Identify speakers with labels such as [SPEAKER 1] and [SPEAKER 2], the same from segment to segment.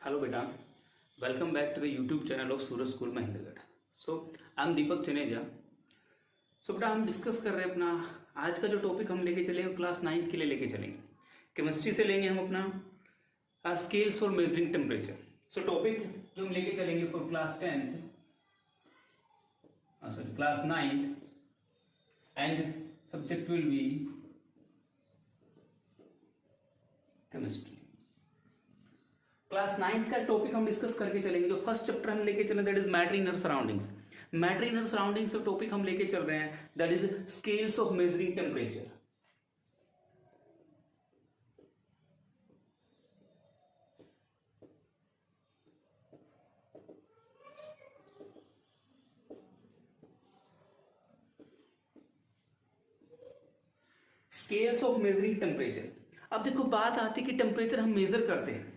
[SPEAKER 1] Hello beta, welcome back to the YouTube channel of Suraj School Mahendragarh. So I'm Deepak Chaneja. So बेटा हम discuss कर रहे हैं अपना आज का जो टॉपिक हम लेके चलेंगे क्लास 9 के लिए लेके चलेंगे. केमिस्ट्री से लेंगे हम अपना स्केल्स और मेजरिंग टेम्परेचर. सो टॉपिक जो हम लेके चलेंगे for class 10th sorry class 9th and subject will be chemistry. Class 9th का टॉपिक हम डिस्कस करके चलेंगे. जो फर्स्ट चैप्टर हम लेके चलेंगे that is matter in our surroundings. Matter in our surroundings से टॉपिक हम लेके चल रहे हैं that is scales of measuring temperature. Scales of measuring temperature. अब देखो बात आती है कि टेम्परेचर हम मेजर करते हैं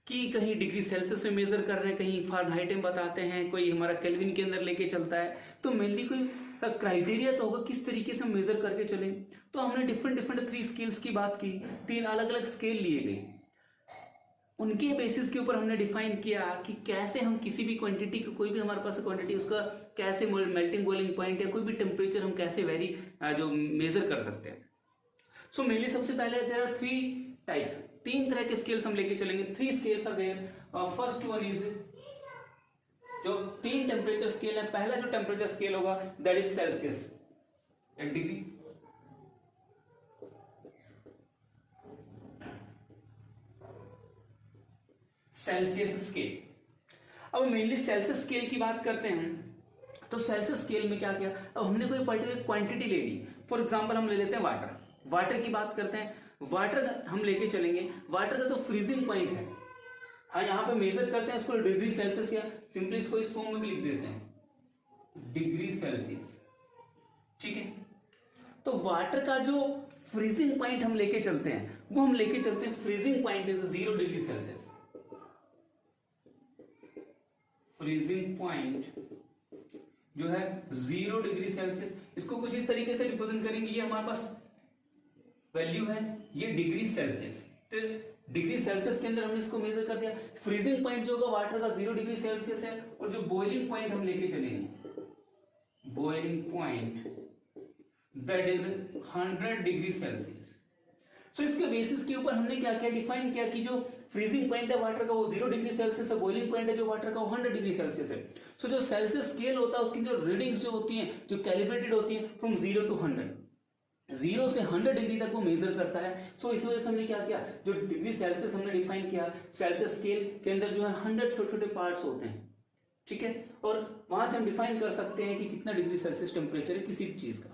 [SPEAKER 1] कि कहीं डिग्री सेल्सियस में मेजर कर रहे हैं, कहीं फारेनहाइट में बताते हैं, कोई हमारा केल्विन के अंदर लेके चलता है. तो मेनली कोई क्राइटेरिया तो होगा किस तरीके से हम मेजर करके चलें. तो हमने डिफरेंट 3 स्केल्स की बात की. 3 अलग अलग स्केल लिए गए. उनके बेसिस के ऊपर हमने डिफाइन किया कि कैसे हम किसी भी क्वांटिटी को, कोई भी हमारे पास क्वांटिटी उसका कैसे मेल्टिंग बॉइलिंग पॉइंट या कोई भी टेम्परेचर हम कैसे वेरी जो मेजर कर सकते हैं. सो मेनली सबसे पहले देयर आर 3 टाइप्स. 3 तरह के स्केल्स हम लेके चलेंगे. 3 scales are there. First one is जो 3 टेम्परेचर स्केल है. पहला जो टेम्परेचर स्केल होगा दैट इज सेल्सियस एक डिग्री. Celsius scale. अब मेनली सेल्सियस स्केल की बात करते हैं तो सेल्सियस स्केल में क्या किया. अब हमने कोई पर्टिकुलर क्वांटिटी ले ली. फॉर एग्जांपल हम ले लेते हैं वाटर. वाटर की बात करते हैं. वाटर हम लेके चलेंगे. वाटर का तो फ्रीजिंग पॉइंट है. हाँ यहां पे मेजर करते हैं इसको डिग्री सेल्सियस या सिंपली इसको इस फॉर्म में भी लिख देते हैं डिग्री सेल्सियस. ठीक है. तो वाटर का जो फ्रीजिंग पॉइंट हम लेके चलते हैं वो हम लेके चलते हैं freezing point is 0 degree Celsius. Freezing point जो है 0 डिग्री सेल्सियस. इसको कुछ इस तरीके से रिप्रेजेंट करेंगे. ये हमारे पास वैल्यू है, ये डिग्री सेल्सियस. तो डिग्री सेल्सियस के अंदर हमने इसको मेजर कर दिया. फ्रीजिंग पॉइंट जो होगा वाटर का 0 डिग्री सेल्सियस है. और जो बॉइलिंग पॉइंट हम लेके चलेंगे boiling point that is 100 degree Celsius. So इसके बेसिस के ऊपर हमने क्या क्या डिफाइन किया कि जो फ्रीजिंग पॉइंट है वाटर का वो 0 डिग्री सेल्सियस है. बॉइलिंग पॉइंट है जो वाटर का वो 100 डिग्री सेल्सियस है. सो जो सेल्सियस स्केल होता है उसकी जो रीडिंग्स जो होती हैं जो कैलिब्रेटेड होती है फ्रॉम 0 to 100. 0 से 100 डिग्री तक वो मेजर करता है. सो इस वजह से हमने क्या किया, जो डिग्री सेल्सियस हमने डिफाइन किया, सेल्सियस स्केल के अंदर जो है 100 छोटे छोटे पार्ट्स होते हैं. ठीक है. और वहां से हम डिफाइन कर सकते हैं कि कितना डिग्री सेल्सियस टेम्परेचर है किसी भी चीज का.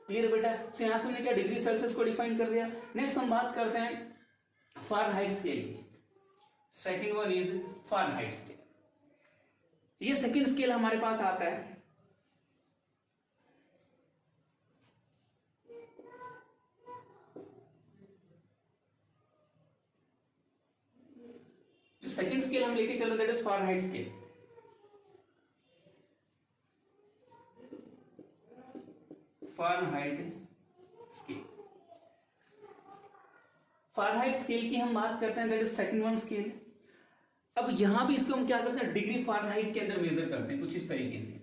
[SPEAKER 1] क्लियर है बेटा. सो यहां से हमने क्या डिग्री सेल्सियस को डिफाइन कर दिया. नेक्स्ट हम बात करते हैं फारेनहाइट स्केल की. Second one is Fahrenheit scale. ये सेकेंड स्केल हमारे पास आता है. जो सेकंड स्केल हम लेके चले that is Fahrenheit scale. Fahrenheit scale. Fahrenheit scale की हम बात करते हैं that is second one scale. अब यहां भी इसको हम क्या करते हैं डिग्री फारेनहाइट के अंदर मेजर करते हैं कुछ इस तरीके से.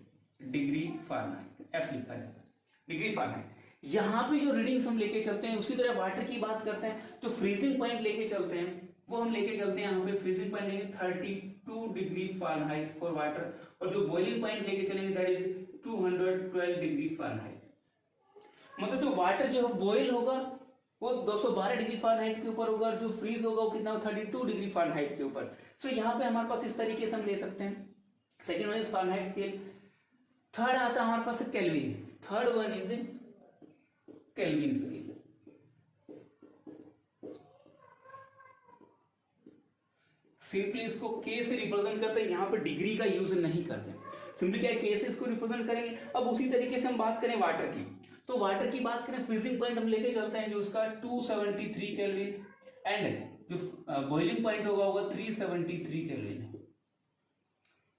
[SPEAKER 1] डिग्री फारेनहाइट एफ लिखा जाता है. Degree Fahrenheit. यहां पे जो रीडिंग्स हम लेके चलते हैं उसी तरह वाटर की बात करते हैं. जो फ्रीजिंग पॉइंट लेके चलते हैं वो हम लेके चलते हैं. यहाँ पे फ्रीजिंग पॉइंट लेंगे 32 डिग्री फारेनहाइट फॉर वाटर. और जो बॉइलिंग पॉइंट लेके चलेंगे दैट इज 212 डिग्री फारेनहाइट. मतलब जो वाटर जो बॉइल होगा वो 212 डिग्री फारेनहाइट के ऊपर होगा और जो फ्रीज होगा वो कितना 32 डिग्री फारेनहाइट के ऊपर. सो यहाँ पे हमारे पास इस तरीके से हम ले सकते हैं. Second one is Fahrenheit scale. Third आता है हमारे पास Kelvin. Third one is Kelvin scale. Simply इसको के से रिप्रेजेंट करते हैं. यहां पे डिग्री का यूज नहीं करते. सिंपली क्या के से इसको रिप्रेजेंट करेंगे. अब उसी तरीके से हम बात करें वाटर की. तो वाटर की बात करें फ्रीजिंग पॉइंट हम लेके चलते हैं जो उसका 273 केल्विन एंड जो बॉइलिंग पॉइंट होगा 373 केल्विन.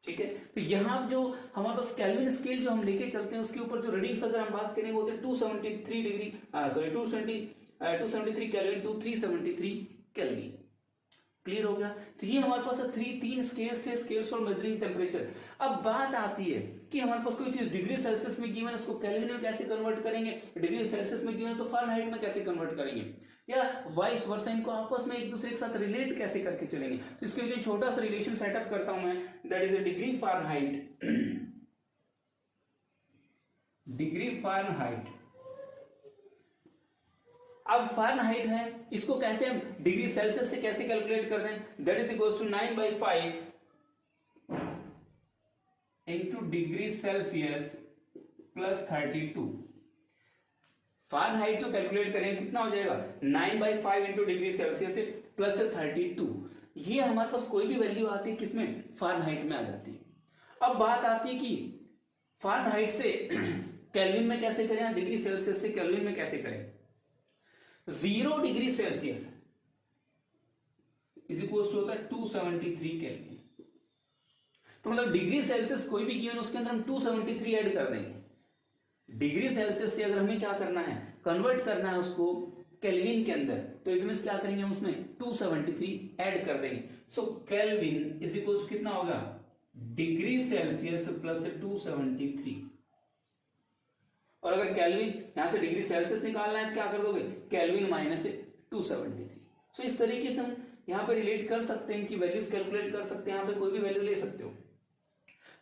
[SPEAKER 1] ठीक है. तो यहां जो हमारे पास केल्विन स्केल जो हम लेके चलते हैं उसके ऊपर जो रीडिंग्स अगर हम बात करेंगे होते हैं 273 degree 273 Kelvin to 373 Kelvin. Clear हो गया। तो ये हमारे पास तीन स्केल्स थे, स्केल्स फॉर मेजरिंग टेम्परेचर। अब बात आती है कि हमारे पास कोई चीज डिग्री सेल्सियस में गिवन है, उसको केल्विन में कैसे कन्वर्ट करेंगे, डिग्री सेल्सियस में गिवन है तो फारेनहाइट में कैसे कन्वर्ट करेंगे, या वाइस वर्सा, इनको आपस में एक दूसरे के साथ रिलेट कैसे करके चलेंगे। तो इसके लिए छोटा सा रिलेशन सेटअप करता हूं मैं, that is a degree Fahrenheit. Degree Fahrenheit, अब फारेनहाइट है, इसको कैसे हम डिग्री सेल्सियस से कैसे कैलकुलेट कर दें, that is equals to 9/5 into degree Celsius plus 32। Fahrenheit जो कैलकुलेट करेंगे कितना हो जाएगा, 9/5 इंटू डिग्री सेल्सियस से प्लस 32। ये हमारे पास कोई भी वैल्यू आती है किसमें, फारेनहाइट में आ जाती है। अब बात आती है कि फारेनहाइट से केल्विन में कैसे करें, डिग्री सेल्सियस से केल्विन में कैसे करें। 0 degree Celsius is equal to होता है 273 केल्विन। तो मतलब डिग्री सेल्सियस कोई भी गिवन उसके अंदर हम 273 ऐड कर देंगे। डिग्री सेल्सियस से अगर हमें क्या करना है, कन्वर्ट करना है उसको केल्विन के अंदर, तो इट मींस क्या करेंगे हम उसमें 273 ऐड कर देंगे। सो केल्विन इज इक्वल टू कितना होगा, डिग्री सेल्सियस प्लस 273। और अगर केल्विन यहां से डिग्री सेल्सियस निकालना है तो क्या कर दोगे, केल्विन माइनस 273। सो इस तरीके से हम यहां पे रिलेट कर सकते हैं कि वैल्यूज कैलकुलेट कर सकते हैं, यहां पे कोई भी वैल्यू ले सकते हो।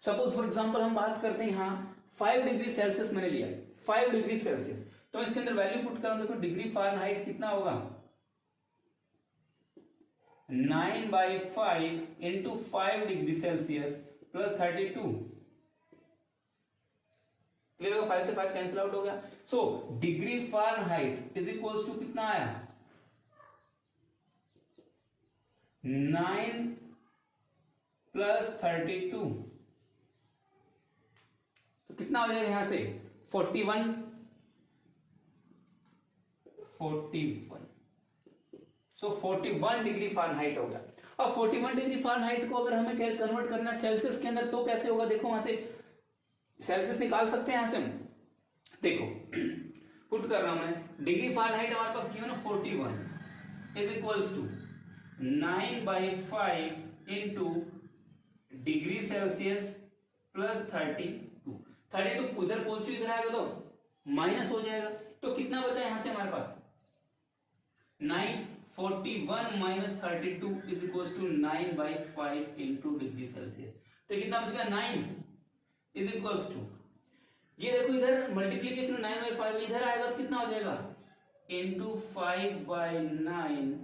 [SPEAKER 1] सपोज फॉर एग्जांपल हम बात करते हैं यहां 5 डिग्री सेल्सियस मैंने लिया, 5 डिग्री सेल्सियस, तो इसके अंदर वैल्यू पुट करूं, देखो डिग्री फारेनहाइट कितना होगा, 9/5 into 5 degree Celsius plus 32। Clear होगा, 5 से 5 कैंसिल आउट हो गया। So degree Fahrenheit is equals to कितना आया, 9 प्लस 32, तो कितना हो जाएगा यहां से 41। सो 41 डिग्री फारेनहाइट हो गया। अब 41 डिग्री फारेनहाइट को अगर हमें कन्वर्ट करना है सेल्सियस के अंदर तो कैसे होगा, देखो वहां से सेल्सियस निकाल सकते हैं यहां से हम, देखो पुट कर रहा हूं मैं, डिग्री फारेनहाइट हमारे पास गिवन है 41 is equals to 9/5 into degree Celsius plus 32। 32 उधर पॉजिटिव इधर आएगा तो माइनस हो जाएगा, तो कितना बचा यहां से हमारे पास 941 minus 32 is equals to 9/5 into degree Celsius. तो कितना बच गया 9 इज इक्वल्स टू, ये देखो इधर मल्टीप्लीकेशन 9/5 इधर आएगा तो कितना हो जाएगा into 5/9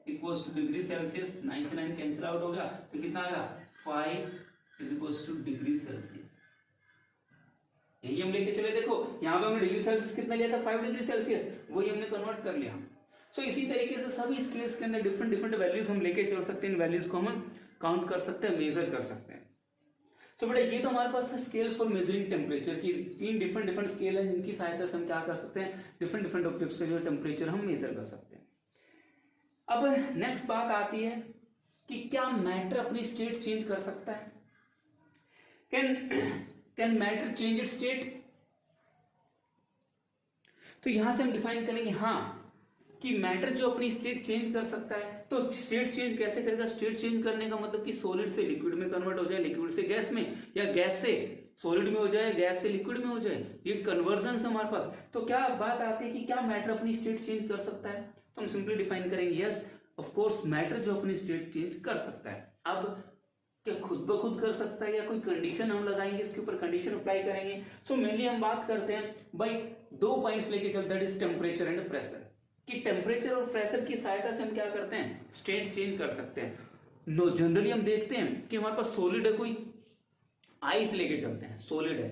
[SPEAKER 1] equals two degree Celsius. 9 से 9 कैंसिल आउट हो गया, तो कितना आएगा 5 is equals two degree Celsius. यही हम लेके चले, देखो यहां पे हमने डिग्री सेल्सियस कितना लिया था 5 डिग्री सेल्सियस, वही हमने कन्वर्ट कर लिया। सो इसी तरीके से सभी स्केल्स के अंदर डिफरेंट डिफरेंट वैल्यूज हम लेके चल सकते हैं, इन वैल्यूज को हम काउंट कर सकते हैं, मेजर कर सकते हैं। सो बेटा ये तो हमारे पास स्केल्स फॉर मेजरिंग टेम्परेचर की 3 डिफरेंट स्केल हैं जिनकी सहायता से हम क्या कर सकते हैं, डिफरेंट ऑब्जेक्ट्स का जो टेम्परेचर हम मेजर कर सकते हैं। अब नेक्स्ट बात आती है कि क्या मैटर अपनी स्टेट चेंज कर सकता है, can matter change it's state. तो यहां से हम डिफाइन करेंगे हाँ कि मैटर जो अपनी स्टेट चेंज कर सकता है। तो स्टेट चेंज कैसे करेगा, स्टेट चेंज करने का मतलब कि सॉलिड से लिक्विड में कन्वर्ट हो जाए, लिक्विड से गैस में, या गैस से सॉलिड में हो जाए, गैस से लिक्विड में हो जाए, ये कन्वर्जन हमारे पास। तो क्या बात आती है कि क्या मैटर अपनी स्टेट चेंज कर सकता है, तो हम सिंपली डिफाइन करेंगे यस ऑफ कोर्स मैटर जो अपनी स्टेट चेंज कर सकता है। अब क्या खुद ब खुद कर सकता है या कोई कंडीशन हम लगाएंगे, इसके ऊपर कंडीशन अप्लाई करेंगे। सो मेनली हम बात करते हैं भाई 2 पॉइंट्स लेके चलते हैं, that is temperature and pressure, कि टेम्परेचर और प्रेशर की सहायता से हम क्या करते हैं, स्टेट चेंज कर सकते हैं। नो जनरली हम देखते हैं कि हमारे पास सॉलिड है, कोई आइस लेके चलते हैं, सॉलिड है,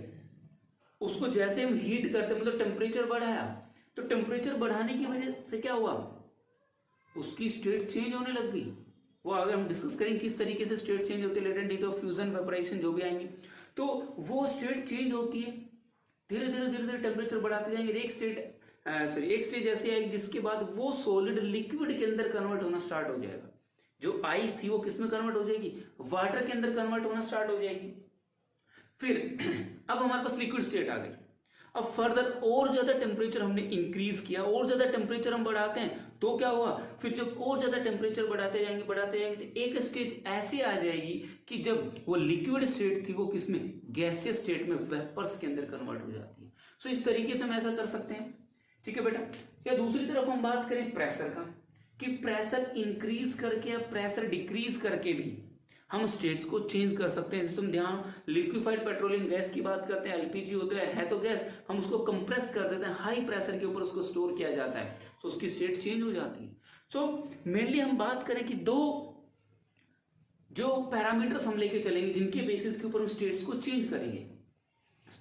[SPEAKER 1] उसको जैसे हम हीट करते हैं मतलब टेम्परेचर बढ़ाया, तो टेम्परेचर बढ़ाने की वजह से क्या हुआ, उसकी स्टेट चेंज होने लग गई। वो आगे हम डिस्कस करेंगे किस तरीके से स्टेट चेंज होती है, latent heat of fusion, vaporisation जो भी आएंगे, तो वो स्टेट चेंज होती है। धीरे धीरे टेम्परेचर बढ़ाते जाएंगे, एक स्टेज ऐसी आएगी जिसके बाद वो सॉलिड लिक्विड के अंदर कन्वर्ट होना स्टार्ट हो जाएगा। जो आइस थी वो किस में कन्वर्ट हो जाएगी, वाटर के अंदर कन्वर्ट होना स्टार्ट हो जाएगी। फिर अब हमारे पास लिक्विड स्टेट आ गई। अब फर्दर और ज्यादा टेम्परेचर हमने इंक्रीज किया, और ज्यादा टेम्परेचर हम बढ़ाते हैं तो क्या हुआ, फिर जब और ज्यादा टेम्परेचर बढ़ाते जाएंगे तो एक स्टेज ऐसी आ जाएगी कि जब वो लिक्विड स्टेट थी वो किसमें, गैसियस स्टेट में, वेपर्स के अंदर कन्वर्ट हो जाती है। सो इस तरीके से हम ऐसा कर सकते हैं, ठीक है बेटा। या दूसरी तरफ हम बात करें प्रेशर का, कि प्रेशर इंक्रीज करके या प्रेशर डिक्रीज करके भी हम स्टेट्स को चेंज कर सकते हैं। जैसे तुम ध्यान, लिक्विफाइड पेट्रोलियम गैस की बात करते हैं, एलपीजी होता है तो गैस, हम उसको कंप्रेस कर देते हैं, हाई प्रेशर के ऊपर उसको स्टोर किया जाता है, तो उसकी स्टेट चेंज हो जाती है। सो मेनली हम बात करें कि दो जो पैरामीटर्स हम लेके चलेंगे जिनके बेसिस के ऊपर हम स्टेट्स को चेंज करेंगे।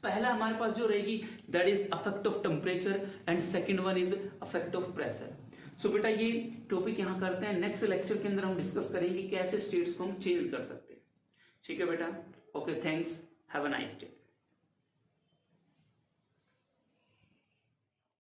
[SPEAKER 1] पहला हमारे पास जो रहेगी that is affect of temperature and second one is affect of pressure. So बेटा ये टॉपिक यहां करते हैं, नेक्स्ट लेक्चर के अंदर हम डिस्कस करेंगे कैसे स्टेट्स को हम चेंज कर सकते हैं, ठीक है बेटा। Okay, thanks, have a nice day.